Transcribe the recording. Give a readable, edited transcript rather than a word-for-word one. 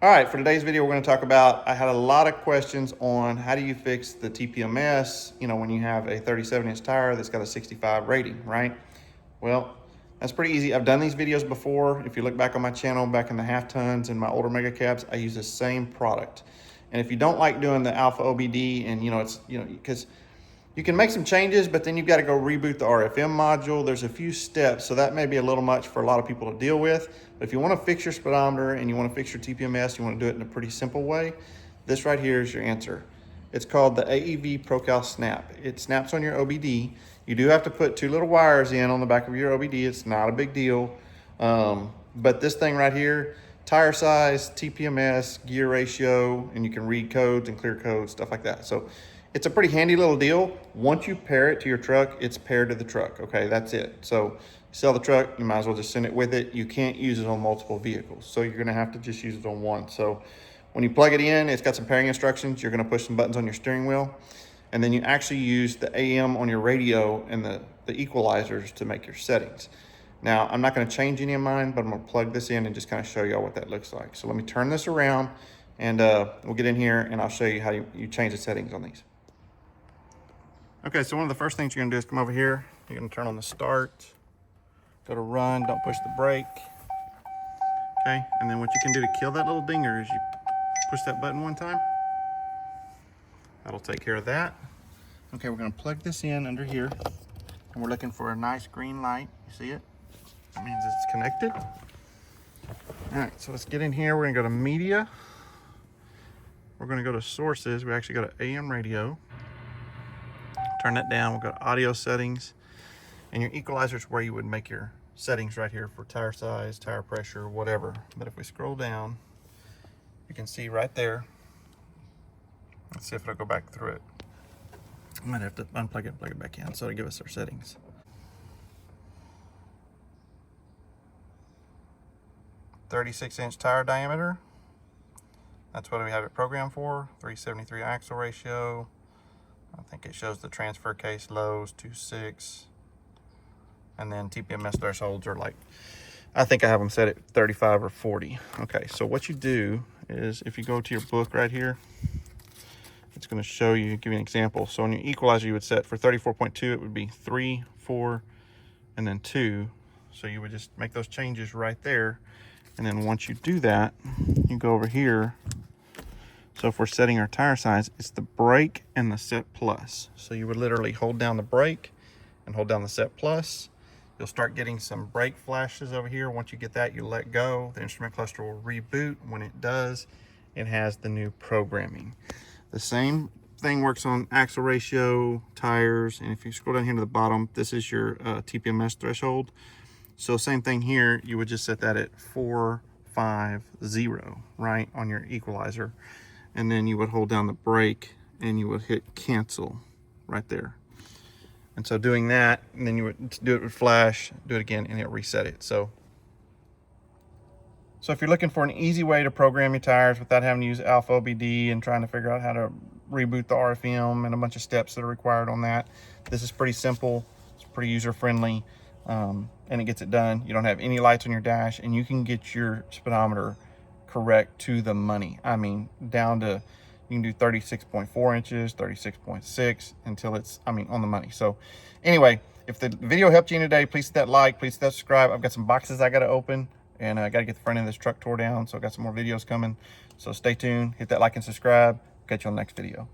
All right, for today's video, we're going to talk about, I had a lot of questions on how do you fix the Tpms, when you have a 37-inch tire that's got a 65 rating, right? Well, that's pretty easy. I've done these videos before. If you look back on my channel, back in the half tons and my older mega cabs, I use the same product. And if you don't like doing the alpha OBD and, because you can make some changes, but then you've got to go reboot the RFM module. There's a few steps, so that may be a little much for a lot of people to deal with. But if you want to fix your speedometer and you want to fix your TPMS, you want to do it in a pretty simple way, this right here is your answer. It's called the Aev Pro Cal Snap. It snaps on your OBD. You do have to put two little wires in on the back of your OBD. It's not a big deal. But this thing right here, tire size, TPMS, gear ratio, and you can read codes and clear codes, stuff like that. So it's a pretty handy little deal. Once you pair it to your truck, it's paired to the truck. Okay, that's it. So you sell the truck, you might as well just send it with it. You can't use it on multiple vehicles. So you're gonna have to just use it on one. So when you plug it in, it's got some pairing instructions. You're gonna push some buttons on your steering wheel. And then you actually use the AM on your radio and the equalizers to make your settings. Now, I'm not gonna change any of mine, but I'm gonna plug this in and just kind of show y'all what that looks like. So let me turn this around and we'll get in here and I'll show you how you change the settings on these. Okay, so one of the first things you're gonna do is come over here. You're gonna turn on the start, go to run, don't push the brake. Okay, and then what you can do to kill that little dinger is you push that button one time. That'll take care of that. Okay, we're gonna plug this in under here, and we're looking for a nice green light. You see it? That means it's connected. All right, so let's get in here. We're gonna go to media. We're gonna go to sources. We actually go to AM radio. Turn that down. We'll go to audio settings, and your equalizer is where you would make your settings right here for tire size, tire pressure, whatever. But if we scroll down, you can see right there. Let's see if it'll go back through it. I might have to unplug it and plug it back in so it'll give us our settings. .36-inch tire diameter. That's what we have it programmed for. 373 axle ratio. I think it shows the transfer case lows 2.6, and then TPMS thresholds are like, I think I have them set at 35 or 40. Okay, so what you do is if you go to your book right here, it's going to show you, give you an example. So on your equalizer, you would set for 34.2, it would be 3, 4, and then 2. So you would just make those changes right there. And then once you do that, you go over here. So if we're setting our tire size, it's the brake and the set plus. So you would literally hold down the brake and hold down the set plus. You'll start getting some brake flashes over here. Once you get that, you let go. The instrument cluster will reboot. When it does, it has the new programming. The same thing works on axle ratio, tires, and if you scroll down here to the bottom, this is your TPMS threshold. So same thing here, you would just set that at 450, right, on your equalizer. And then you would hold down the brake and you would hit cancel right there. And so doing that, and then you would do it with flash, do it again, and it'll reset it. So if you're looking for an easy way to program your tires without having to use alpha OBD and trying to figure out how to reboot the RFM and a bunch of steps that are required on that, this is pretty simple. It's pretty user-friendly, and it gets it done. You don't have any lights on your dash, and you can get your speedometer correct to the money. I mean, down to, you can do 36.4 inches, 36.6 until it's, on the money. So anyway, if the video helped you today, please hit that like, please hit that subscribe. I've got some boxes I got to open, and I got to get the front end of this truck tore down. So I've got some more videos coming. So stay tuned, hit that like and subscribe. Catch you on the next video.